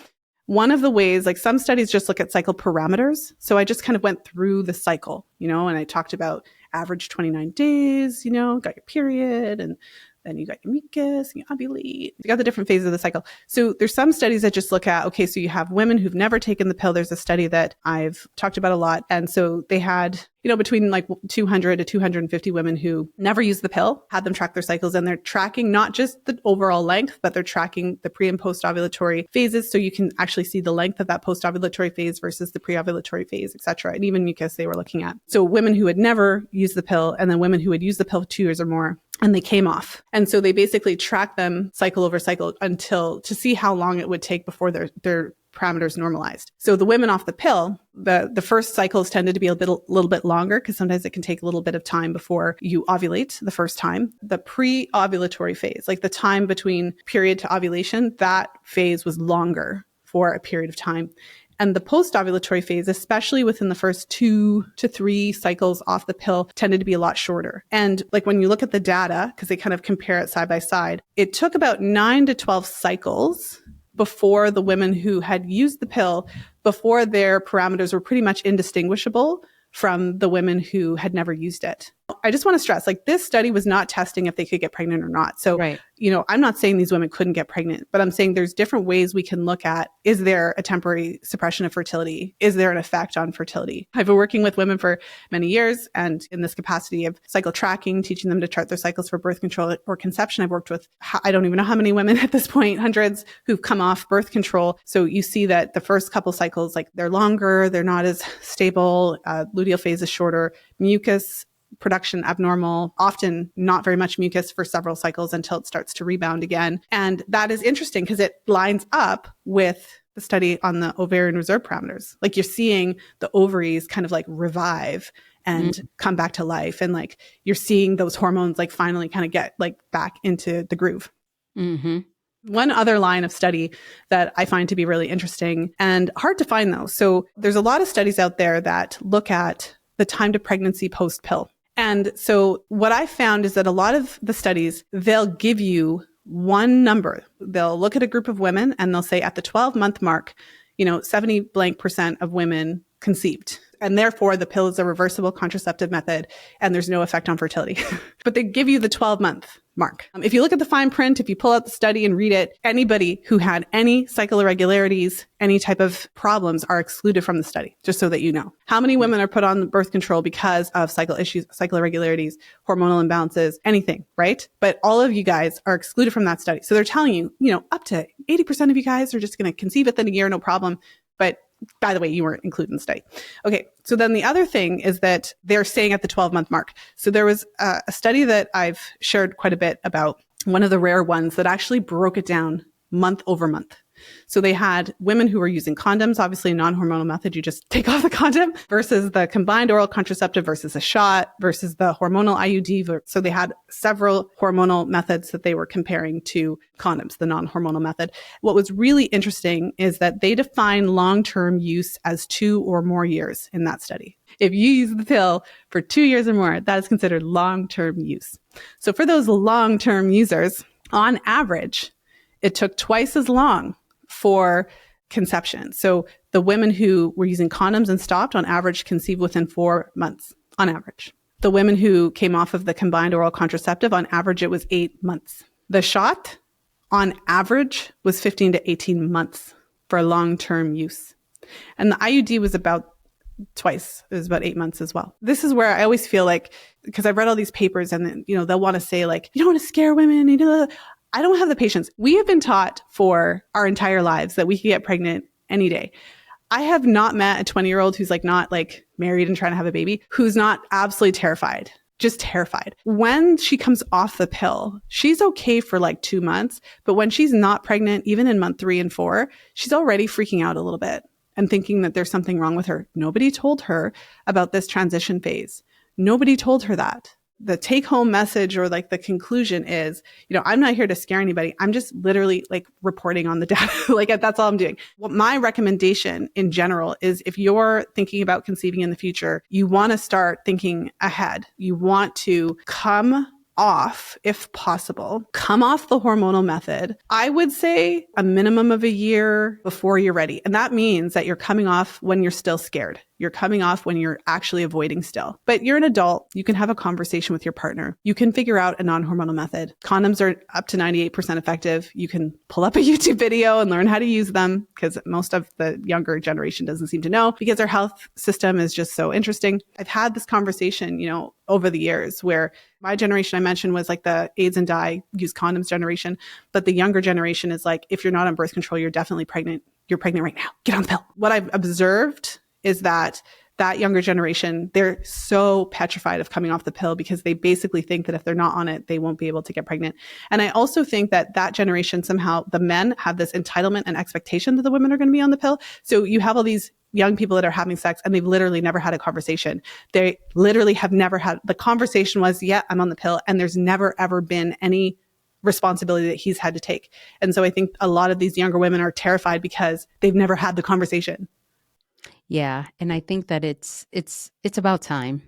One of the ways, like some studies just look at cycle parameters. So I just kind of went through the cycle, you know, and I talked about average 29 days, you know, got your period and then you got your mucus, and you ovulate. You got the different phases of the cycle. So there's some studies that just look at, okay, so you have women who've never taken the pill. There's a study that I've talked about a lot. And so they had, you know, between like 200 to 250 women who never used the pill, had them track their cycles, and they're tracking not just the overall length, but they're tracking the pre and post ovulatory phases. So you can actually see the length of that post ovulatory phase versus the pre ovulatory phase, et cetera. And even mucus they were looking at. So women who had never used the pill and then women who had used the pill for 2 years or more, and they came off. And so they basically tracked them cycle over cycle until to see how long it would take before their parameters normalized. So the women off the pill, the first cycles tended to be a little bit longer because sometimes it can take a little bit of time before you ovulate the first time. The pre-ovulatory phase, like the time between period to ovulation, that phase was longer for a period of time. And the post-ovulatory phase, especially within the first 2 to 3 cycles off the pill, tended to be a lot shorter. And like when you look at the data, because they kind of compare it side by side, it took about 9 to 12 cycles before the women who had used the pill, before their parameters were pretty much indistinguishable from the women who had never used it. I just want to stress, like, this study was not testing if they could get pregnant or not. So, Right. I'm not saying these women couldn't get pregnant, but I'm saying there's different ways we can look at, is there a temporary suppression of fertility? Is there an effect on fertility? I've been working with women for many years, and in this capacity of cycle tracking, teaching them to chart their cycles for birth control or conception, I've worked with, I don't even know how many women at this point, hundreds, who've come off birth control. So you see that the first couple cycles, like, they're longer, they're not as stable, luteal phase is shorter, mucus production abnormal, often not very much mucus for several cycles until it starts to rebound again. And that is interesting because it lines up with the study on the ovarian reserve parameters. Like, you're seeing the ovaries kind of like revive and come back to life. And like, you're seeing those hormones like finally kind of get like back into the groove. Mm-hmm. One other line of study that I find to be really interesting and hard to find though. So there's a lot of studies out there that look at the time to pregnancy post-pill. And so what I found is that a lot of the studies, they'll give you one number. They'll look at a group of women and they'll say at the 12-month mark, 70 blank % of women conceived. And therefore, the pill is a reversible contraceptive method and there's no effect on fertility. But they give you the 12-month mark. If you look at the fine print, if you pull out the study and read it, anybody who had any cycle irregularities, any type of problems are excluded from the study, just so that you know. How many women are put on birth control because of cycle issues, cycle irregularities, hormonal imbalances, anything, right? But all of you guys are excluded from that study. So they're telling you, up to 80% of you guys are just going to conceive within a year, no problem. But by the way, you weren't included in the study. Okay. So then the other thing is that they're saying at the 12-month mark. So there was a study that I've shared quite a bit about, one of the rare ones that actually broke it down month over month. So they had women who were using condoms, obviously a non-hormonal method, you just take off the condom, versus the combined oral contraceptive versus a shot versus the hormonal IUD. So they had several hormonal methods that they were comparing to condoms, the non-hormonal method. What was really interesting is that they define long-term use as 2 or more years in that study. If you use the pill for 2 years or more, that is considered long-term use. So for those long-term users, on average, it took twice as long for conception. So the women who were using condoms and stopped, on average, conceived within 4 months, on average. The women who came off of the combined oral contraceptive, on average, it was 8 months. The shot, on average, was 15 to 18 months for long-term use. And the IUD was about twice. It was about 8 months as well. This is where I always feel like, because I've read all these papers and then, they'll want to say like, you don't want to scare women, I don't have the patience. We have been taught for our entire lives that we can get pregnant any day. I have not met a 20-year-old who's like not like married and trying to have a baby, who's not absolutely terrified, just terrified. When she comes off the pill, she's okay for like 2 months. But when she's not pregnant, even in month 3 and 4, she's already freaking out a little bit and thinking that there's something wrong with her. Nobody told her about this transition phase. Nobody told her that. The take home message or like the conclusion is, I'm not here to scare anybody. I'm just literally like reporting on the data. Like, that's all I'm doing. What my recommendation in general is, if you're thinking about conceiving in the future, you want to start thinking ahead. You want to come off, if possible, come off the hormonal method. I would say a minimum of a year before you're ready. And that means that you're coming off when you're still scared. You're coming off when you're actually avoiding still. But you're an adult. You can have a conversation with your partner. You can figure out a non-hormonal method. Condoms are up to 98% effective. You can pull up a YouTube video and learn how to use them, because most of the younger generation doesn't seem to know, because our health system is just so interesting. I've had this conversation, over the years, where my generation I mentioned was like the AIDS and die, use condoms generation. But the younger generation is like, if you're not on birth control, you're definitely pregnant. You're pregnant right now. Get on the pill. What I've observed is that younger generation, they're so petrified of coming off the pill because they basically think that if they're not on it, they won't be able to get pregnant. And I also think that generation, somehow the men have this entitlement and expectation that the women are going to be on the pill. So you have all these young people that are having sex and they've literally never had a conversation. They literally have never had, the conversation was, yeah, I'm on the pill. And there's never, ever been any responsibility that he's had to take. And so I think a lot of these younger women are terrified because they've never had the conversation. Yeah. And I think that it's about time.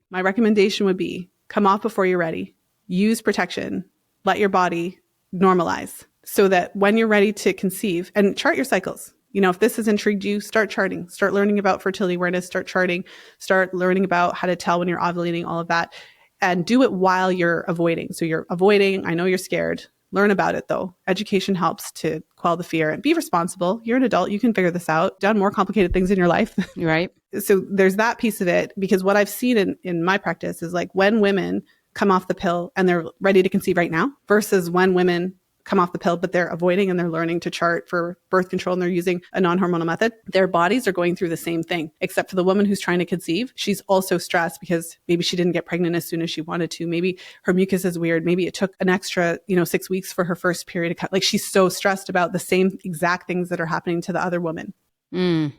My recommendation would be come off before you're ready. Use protection. Let your body normalize so that when you're ready to conceive and chart your cycles. If this has intrigued you, start charting, start learning about fertility awareness, start charting, start learning about how to tell when you're ovulating, all of that, and do it while you're avoiding. So you're avoiding. I know you're scared. Learn about it though. Education helps to quell the fear and be responsible. You're an adult. You can figure this out. Done more complicated things in your life. Right. So there's that piece of it, because what I've seen in my practice is like when women come off the pill and they're ready to conceive right now versus when women come off the pill, but they're avoiding and they're learning to chart for birth control and they're using a non-hormonal method, their bodies are going through the same thing, except for the woman who's trying to conceive. She's also stressed because maybe she didn't get pregnant as soon as she wanted to. Maybe her mucus is weird. Maybe it took an extra, 6 weeks for her first period to come. Like she's so stressed about the same exact things that are happening to the other woman. Mm.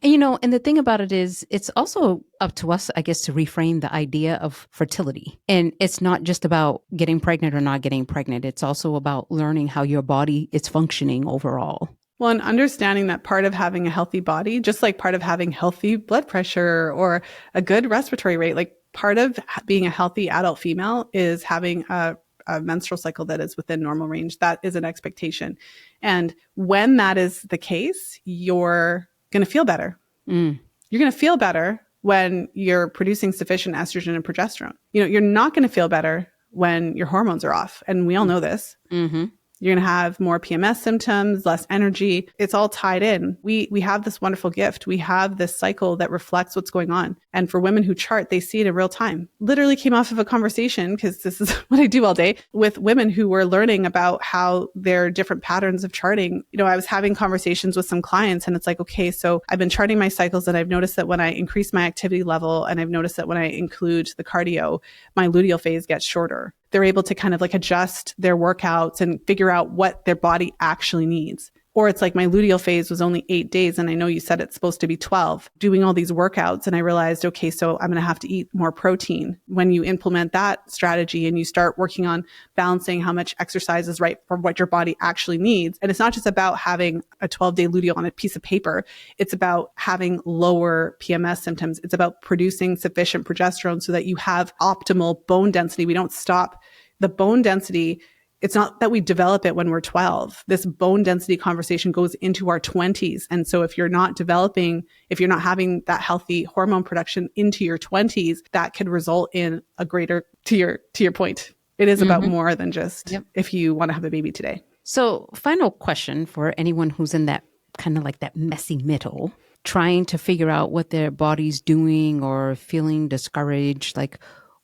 And the thing about it is, it's also up to us, I guess, to reframe the idea of fertility. And it's not just about getting pregnant or not getting pregnant. It's also about learning how your body is functioning overall. Well, and understanding that part of having a healthy body, just like part of having healthy blood pressure or a good respiratory rate, like part of being a healthy adult female is having a menstrual cycle that is within normal range. That is an expectation. And when that is the case, you're going to feel better. You're going to feel better when you're producing sufficient estrogen and progesterone. You're not going to feel better when your hormones are off. And we all know this. Mm-hmm. You're going to have more PMS symptoms, less energy. It's all tied in. We have this wonderful gift. We have this cycle that reflects what's going on. And for women who chart, they see it in real time. Literally came off of a conversation, because this is what I do all day, with women who were learning about how their different patterns of charting. I was having conversations with some clients and it's like, okay, so I've been charting my cycles and I've noticed that when I increase my activity level and I've noticed that when I include the cardio, my luteal phase gets shorter. They're able to kind of like adjust their workouts and figure out what their body actually needs. Or it's like my luteal phase was only 8 days and I know you said it's supposed to be 12, doing all these workouts. And I realized, okay, so I'm going to have to eat more protein. When you implement that strategy and you start working on balancing how much exercise is right for what your body actually needs. And it's not just about having a 12-day luteal on a piece of paper. It's about having lower PMS symptoms. It's about producing sufficient progesterone so that you have optimal bone density. We don't stop the bone density. It's not that we develop it when we're 12. This bone density conversation goes into our 20s. And so if you're not having that healthy hormone production into your 20s, that could result in a greater, to your point. It is about more than just if you want to have a baby today. So final question for anyone who's in that kind of like that messy middle, trying to figure out what their body's doing or feeling discouraged. Like,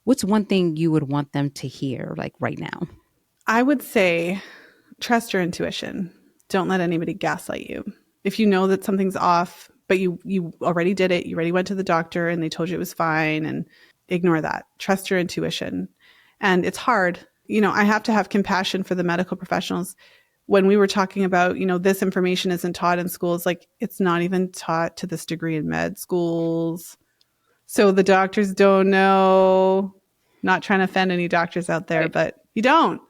what's one thing you would want them to hear like right now? I would say trust your intuition. Don't let anybody gaslight you. If you know that something's off, but you already did it, you already went to the doctor and they told you it was fine, and ignore that. Trust your intuition. And it's hard. I have to have compassion for the medical professionals. When we were talking about, this information isn't taught in schools, like it's not even taught to this degree in med schools. So the doctors don't know. Not trying to offend any doctors out there, right. But you don't.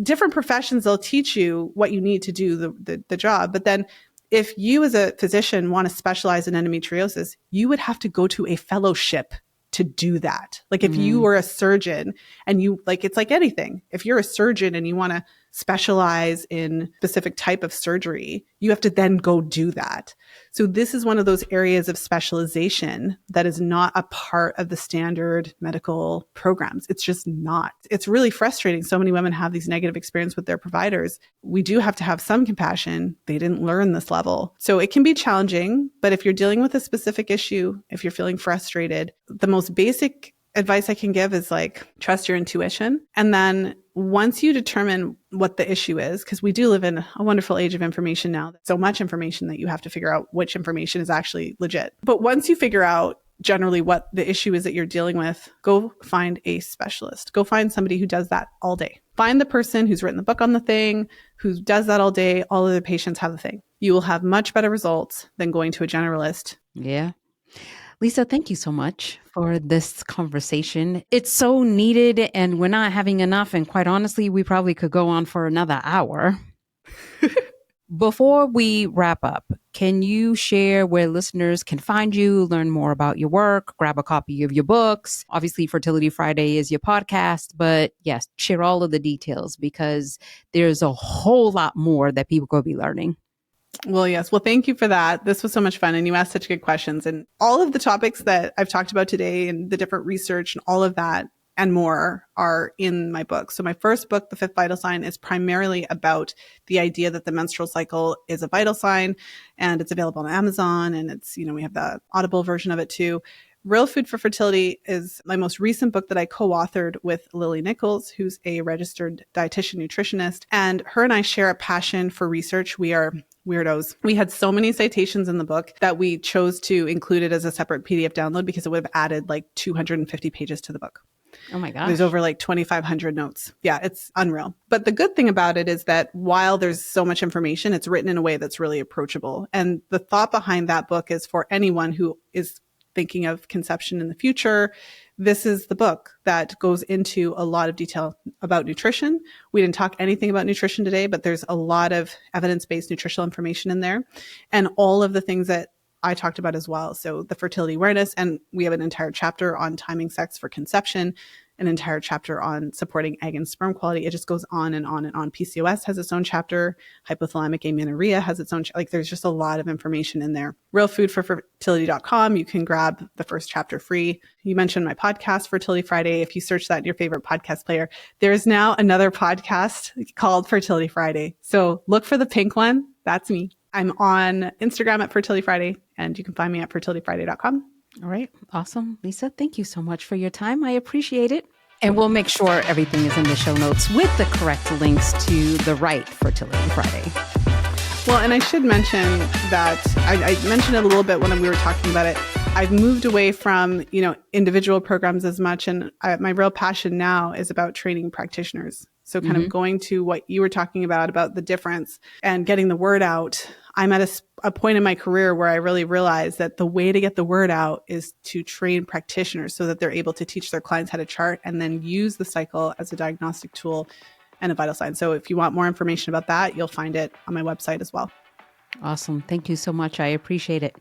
Different professions, they'll teach you what you need to do the job. But then if you as a physician want to specialize in endometriosis, you would have to go to a fellowship to do that. Like if you were a surgeon and it's like anything. If you're a surgeon and you want to specialize in specific type of surgery, you have to then go do that. So this is one of those areas of specialization that is not a part of the standard medical programs. It's just not. It's really frustrating. So many women have these negative experiences with their providers. We do have to have some compassion. They didn't learn this level. So it can be challenging, but if you're dealing with a specific issue, if you're feeling frustrated, the most basic advice I can give is like, trust your intuition. And then once you determine what the issue is, because we do live in a wonderful age of information now, so much information that you have to figure out which information is actually legit. But once you figure out generally what the issue is that you're dealing with, go find a specialist. Go find somebody who does that all day. Find the person who's written the book on the thing, who does that all day. All of the patients have the thing. You will have much better results than going to a generalist. Yeah. Lisa, thank you so much for this conversation. It's so needed and we're not having enough. And quite honestly, we probably could go on for another hour. Before we wrap up, can you share where listeners can find you, learn more about your work, grab a copy of your books? Obviously, Fertility Friday is your podcast, but yes, share all of the details because there's a whole lot more that people could be learning. Well, yes. Well, thank you for that. This was so much fun. And you asked such good questions. And all of the topics that I've talked about today and the different research and all of that and more are in my book. So my first book, The Fifth Vital Sign, is primarily about the idea that the menstrual cycle is a vital sign, and it's available on Amazon. And it's, we have the Audible version of it too. Real Food for Fertility is my most recent book that I co-authored with Lily Nichols, who's a registered dietitian nutritionist. And her and I share a passion for research. We are weirdos. We had so many citations in the book that we chose to include it as a separate PDF download because it would have added like 250 pages to the book. Oh my gosh. There's over like 2,500 notes. Yeah, it's unreal. But the good thing about it is that while there's so much information, it's written in a way that's really approachable. And the thought behind that book is for anyone who is thinking of conception in the future, this is the book that goes into a lot of detail about nutrition. We didn't talk anything about nutrition today, but there's a lot of evidence-based nutritional information in there and all of the things that I talked about as well. So the fertility awareness, and we have an entire chapter on timing sex for conception, an entire chapter on supporting egg and sperm quality. It just goes on and on and on. PCOS has its own chapter. Hypothalamic amenorrhea has its own, there's just a lot of information in there. Realfoodforfertility.com. You can grab the first chapter free. You mentioned my podcast, Fertility Friday. If you search that in your favorite podcast player, there is now another podcast called Fertility Friday. So look for the pink one. That's me. I'm on Instagram at Fertility Friday, and you can find me at fertilityfriday.com. All right. Awesome. Lisa, thank you so much for your time. I appreciate it. And we'll make sure everything is in the show notes with the correct links to the right Fertility Friday. Well, and I should mention that I mentioned it a little bit when we were talking about it. I've moved away from, individual programs as much. And my real passion now is about training practitioners. So kind of going to what you were talking about the difference and getting the word out. I'm at a point in my career where I really realized that the way to get the word out is to train practitioners so that they're able to teach their clients how to chart and then use the cycle as a diagnostic tool and a vital sign. So if you want more information about that, you'll find it on my website as well. Awesome. Thank you so much. I appreciate it.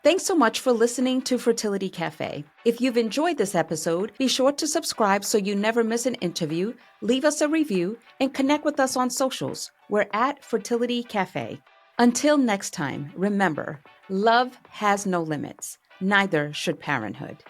Thanks so much for listening to Fertility Café. If you've enjoyed this episode, be sure to subscribe so you never miss an interview, leave us a review, and connect with us on socials. We're at Fertility Café. Until next time, remember, love has no limits. Neither should parenthood.